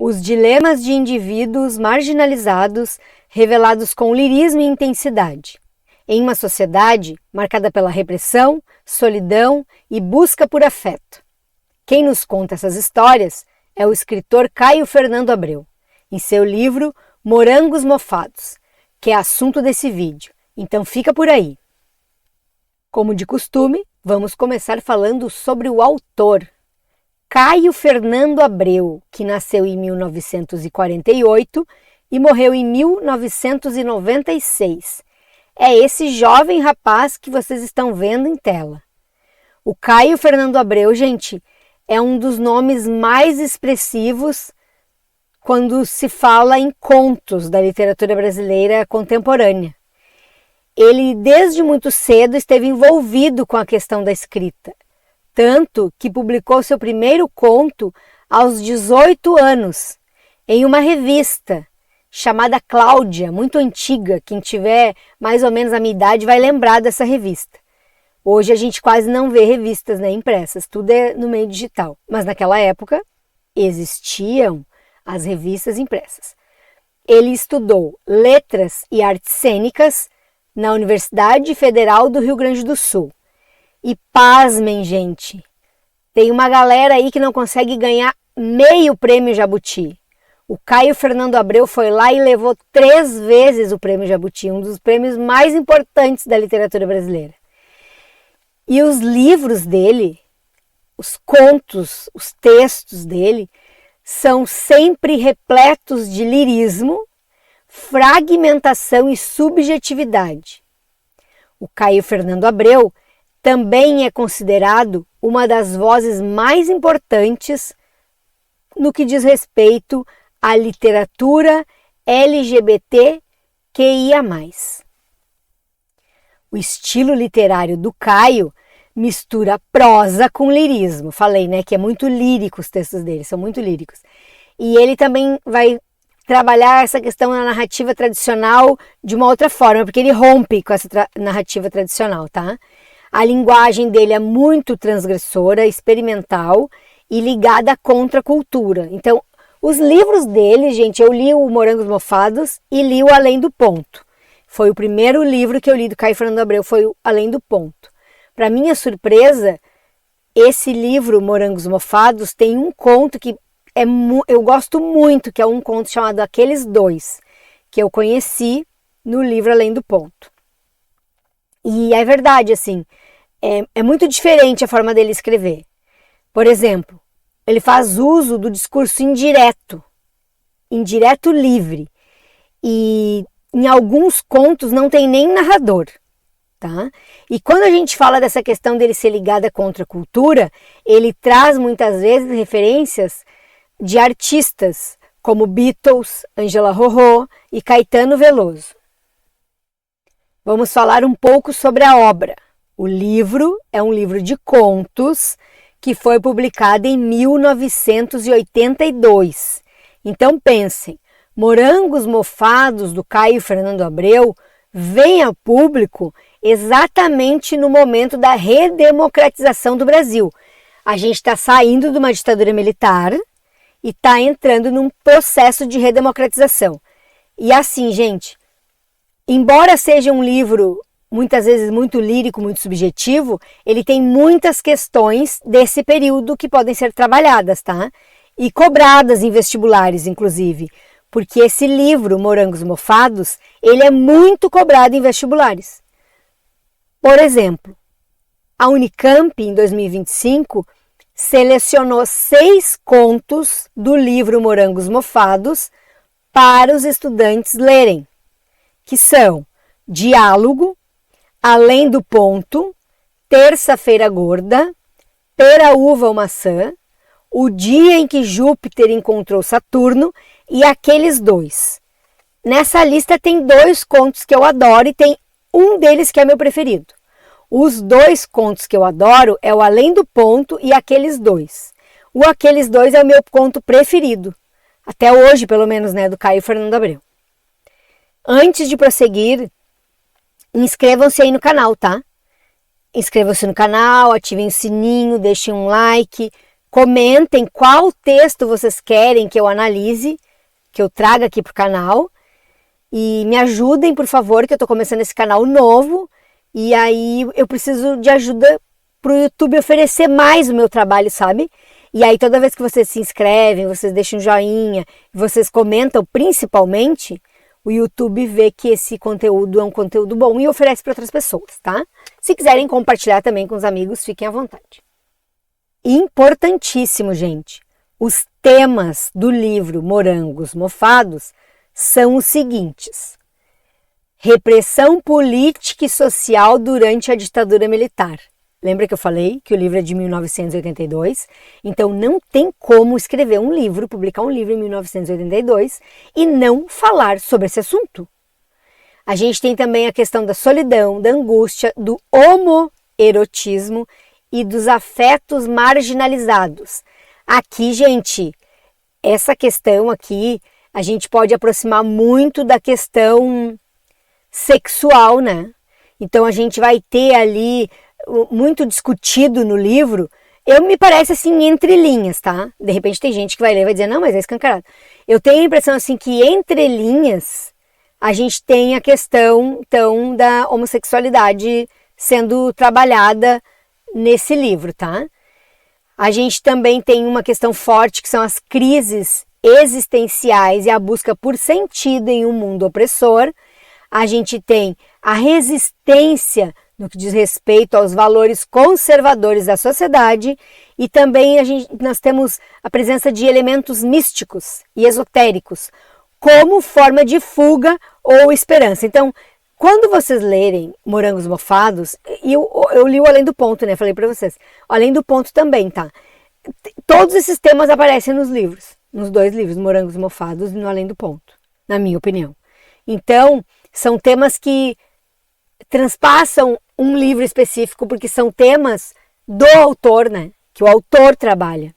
Os dilemas de indivíduos marginalizados revelados com lirismo e intensidade, em uma sociedade marcada pela repressão, solidão e busca por afeto. Quem nos conta essas histórias é o escritor Caio Fernando Abreu, em seu livro Morangos Mofados, que é assunto desse vídeo, então fica por aí. Como de costume, vamos começar falando sobre o autor. Caio Fernando Abreu, que nasceu em 1948 e morreu em 1996. É esse jovem rapaz que vocês estão vendo em tela. O Caio Fernando Abreu, gente, é um dos nomes mais expressivos quando se fala em contos da literatura brasileira contemporânea. Ele, desde muito cedo, esteve envolvido com a questão da escrita, tanto que publicou seu primeiro conto aos 18 anos, em uma revista chamada Cláudia, muito antiga. Quem tiver mais ou menos a minha idade vai lembrar dessa revista. Hoje a gente quase não vê revistas, né, impressas, tudo é no meio digital. Mas naquela época existiam as revistas impressas. Ele estudou letras e artes cênicas na Universidade Federal do Rio Grande do Sul. E pasmem, gente, tem uma galera aí que não consegue ganhar meio prêmio Jabuti. O Caio Fernando Abreu foi lá e levou 3 vezes o prêmio Jabuti, um dos prêmios mais importantes da literatura brasileira. E os livros dele, os contos, os textos dele, são sempre repletos de lirismo, fragmentação e subjetividade. O Caio Fernando Abreu também é considerado uma das vozes mais importantes no que diz respeito à literatura LGBTQIA+. O estilo literário do Caio mistura prosa com lirismo. Falei, né, que é muito lírico os textos dele, são muito líricos. E ele também vai trabalhar essa questão na narrativa tradicional de uma outra forma, porque ele rompe com essa narrativa tradicional, tá? A linguagem dele é muito transgressora, experimental e ligada à contracultura. Então, os livros dele, gente, eu li o Morangos Mofados e li o Além do Ponto. Foi o primeiro livro que eu li do Caio Fernando Abreu, foi o Além do Ponto. Para minha surpresa, esse livro, Morangos Mofados, tem um conto que eu gosto muito, que é um conto chamado Aqueles Dois, que eu conheci no livro Além do Ponto. E é verdade, assim, é muito diferente a forma dele escrever. Por exemplo, ele faz uso do discurso indireto livre. E em alguns contos não tem nem narrador, tá? E quando a gente fala dessa questão dele ser ligado à contracultura, ele traz muitas vezes referências de artistas como Beatles, Angela Rorô e Caetano Veloso. Vamos falar um pouco sobre a obra. O livro é um livro de contos que foi publicado em 1982. Então pensem, Morangos Mofados, do Caio Fernando Abreu, vem a público exatamente no momento da redemocratização do Brasil. A gente está saindo de uma ditadura militar e está entrando num processo de redemocratização. E assim, gente, embora seja um livro muitas vezes muito lírico, muito subjetivo, ele tem muitas questões desse período que podem ser trabalhadas, tá? E cobradas em vestibulares, inclusive. Porque esse livro, Morangos Mofados, ele é muito cobrado em vestibulares. Por exemplo, a Unicamp, em 2025, selecionou 6 contos do livro Morangos Mofados para os estudantes lerem, que são Diálogo, Além do Ponto, Terça-feira Gorda, Pera, Uva ou Maçã, O Dia em que Júpiter Encontrou Saturno e Aqueles Dois. Nessa lista tem 2 contos que eu adoro e tem um deles que é meu preferido. Os 2 contos que eu adoro é o Além do Ponto e Aqueles Dois. O Aqueles Dois é o meu conto preferido, até hoje pelo menos, né, do Caio Fernando Abreu. Antes de prosseguir, inscrevam-se aí no canal, tá? Inscrevam-se no canal, ativem o sininho, deixem um like, Comentem qual texto vocês querem que eu analise, que eu traga aqui para o canal. E me ajudem, por favor, que eu estou começando esse canal novo. E aí eu preciso de ajuda para o YouTube oferecer mais o meu trabalho, sabe? E aí toda vez que vocês se inscrevem, vocês deixam um joinha, vocês comentam principalmente, o YouTube vê que esse conteúdo é um conteúdo bom e oferece para outras pessoas, tá? Se quiserem compartilhar também com os amigos, fiquem à vontade. Importantíssimo, gente. Os temas do livro Morangos Mofados são os seguintes: repressão política e social durante a ditadura militar. Lembra que eu falei que o livro é de 1982? Então não tem como escrever um livro, publicar um livro em 1982 e não falar sobre esse assunto. A gente tem também a questão da solidão, da angústia, do homoerotismo e dos afetos marginalizados. Aqui, gente, essa questão aqui, a gente pode aproximar muito da questão sexual, né? Então a gente vai ter ali muito discutido no livro. Eu me parece assim entre linhas, tá? De repente tem gente que vai ler e vai dizer, não, mas é escancarado. Eu tenho a impressão assim que entre linhas a gente tem a questão então da homossexualidade sendo trabalhada nesse livro, tá? A gente também tem uma questão forte que são as crises existenciais e a busca por sentido em um mundo opressor. A gente tem a resistência no que diz respeito aos valores conservadores da sociedade e também nós temos a presença de elementos místicos e esotéricos como forma de fuga ou esperança. Então, quando vocês lerem Morangos Mofados, e eu li o Além do Ponto, né? Falei para vocês. O Além do Ponto também, tá? Todos esses temas aparecem nos livros, nos dois livros, Morangos Mofados e no Além do Ponto, na minha opinião. Então, são temas que transpassam um livro específico, porque são temas do autor, né? Que o autor trabalha.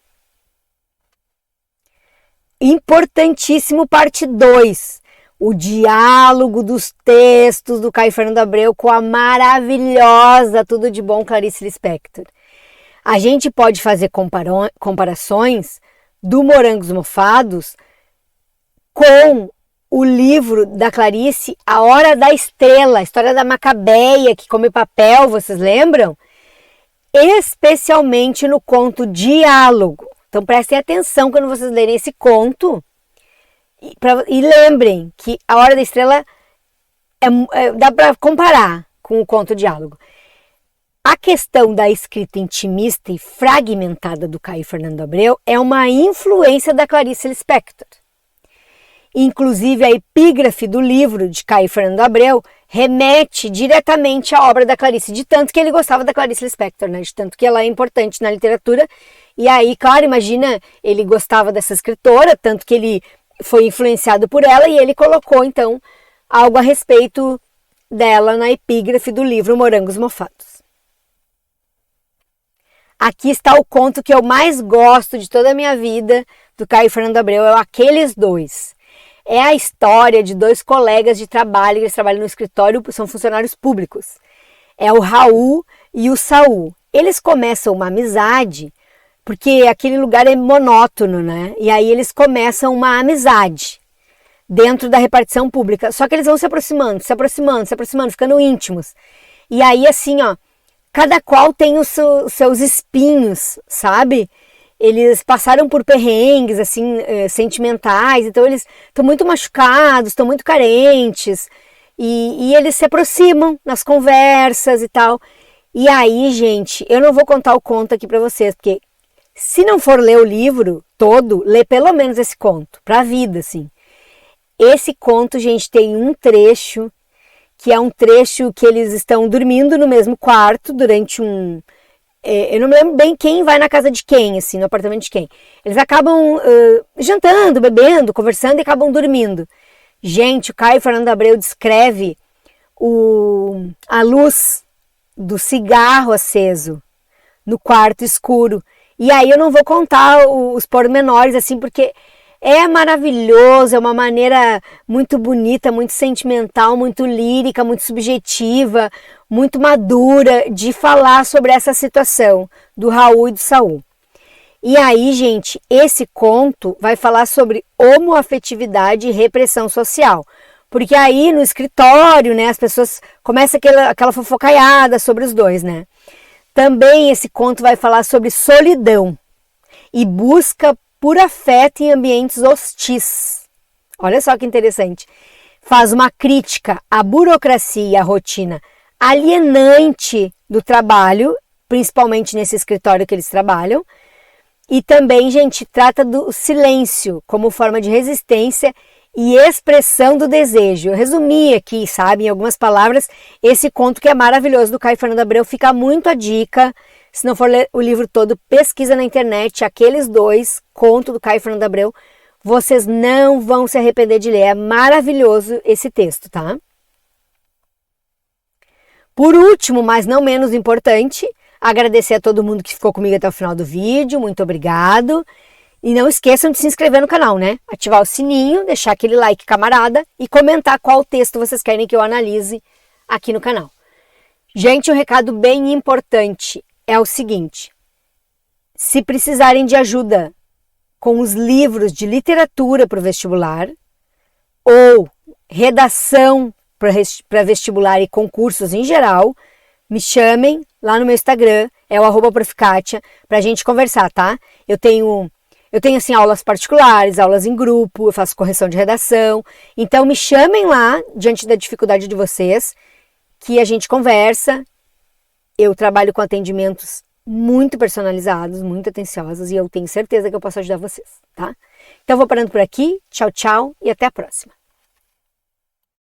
Importantíssimo, parte 2. O diálogo dos textos do Caio Fernando Abreu com a maravilhosa, tudo de bom, Clarice Lispector. A gente pode fazer comparações do Morangos Mofados com o livro da Clarice, A Hora da Estrela, a história da Macabeia que come papel, vocês lembram? Especialmente no conto Diálogo. Então prestem atenção quando vocês lerem esse conto e lembrem que A Hora da Estrela dá para comparar com o conto Diálogo. A questão da escrita intimista e fragmentada do Caio Fernando Abreu é uma influência da Clarice Lispector. Inclusive, a epígrafe do livro de Caio Fernando Abreu remete diretamente à obra da Clarice, de tanto que ele gostava da Clarice Lispector, né? De tanto que ela é importante na literatura. E aí, claro, imagina, ele gostava dessa escritora, tanto que ele foi influenciado por ela e ele colocou, então, algo a respeito dela na epígrafe do livro Morangos Mofados. Aqui está o conto que eu mais gosto de toda a minha vida do Caio Fernando Abreu, é Aqueles Dois. É a história de dois colegas de trabalho, eles trabalham no escritório, são funcionários públicos. É o Raul e o Saul. Eles começam uma amizade, porque aquele lugar é monótono, né? E aí eles começam uma amizade dentro da repartição pública. Só que eles vão se aproximando, ficando íntimos. E aí assim, ó, cada qual tem os seus espinhos, sabe? Eles passaram por perrengues, assim, sentimentais, então eles estão muito machucados, estão muito carentes, e eles se aproximam nas conversas e tal. E aí, gente, eu não vou contar o conto aqui pra vocês, porque se não for ler o livro todo, lê pelo menos esse conto, pra vida, assim. Esse conto, gente, tem um trecho, que é um trecho que eles estão dormindo no mesmo quarto durante um... eu não me lembro bem quem vai na casa de quem, assim, no apartamento de quem. Eles acabam jantando, bebendo, conversando e acabam dormindo. Gente, o Caio Fernando Abreu descreve a luz do cigarro aceso no quarto escuro. E aí eu não vou contar os pormenores, assim, porque é maravilhoso, é uma maneira muito bonita, muito sentimental, muito lírica, muito subjetiva, muito madura de falar sobre essa situação do Raul e do Saul. E aí, gente, esse conto vai falar sobre homoafetividade e repressão social. Porque aí no escritório, né, as pessoas começam aquela fofocaiada sobre os dois, né? Também esse conto vai falar sobre solidão e busca por afeto em ambientes hostis. Olha só que interessante. Faz uma crítica à burocracia e à rotina alienante do trabalho, principalmente nesse escritório que eles trabalham. E também, gente, trata do silêncio como forma de resistência e expressão do desejo. Eu resumi aqui, sabe, em algumas palavras, esse conto que é maravilhoso do Caio Fernando Abreu. Fica muito a dica. Se não for ler o livro todo, pesquisa na internet aqueles dois contos do Caio Fernando Abreu. Vocês não vão se arrepender de ler. É maravilhoso esse texto, tá? Por último, mas não menos importante, agradecer a todo mundo que ficou comigo até o final do vídeo. Muito obrigado. E não esqueçam de se inscrever no canal, né? Ativar o sininho, deixar aquele like camarada e comentar qual texto vocês querem que eu analise aqui no canal. Gente, um recado bem importante é o seguinte: se precisarem de ajuda com os livros de literatura para o vestibular ou redação para vestibular e concursos em geral, me chamem lá no meu Instagram, é o @profkatia, para a gente conversar, tá? Eu tenho assim aulas particulares, aulas em grupo, eu faço correção de redação. Então me chamem lá diante da dificuldade de vocês, que a gente conversa. Eu trabalho com atendimentos muito personalizados, muito atenciosos e eu tenho certeza que eu posso ajudar vocês, tá? Então vou parando por aqui. Tchau, tchau e até a próxima.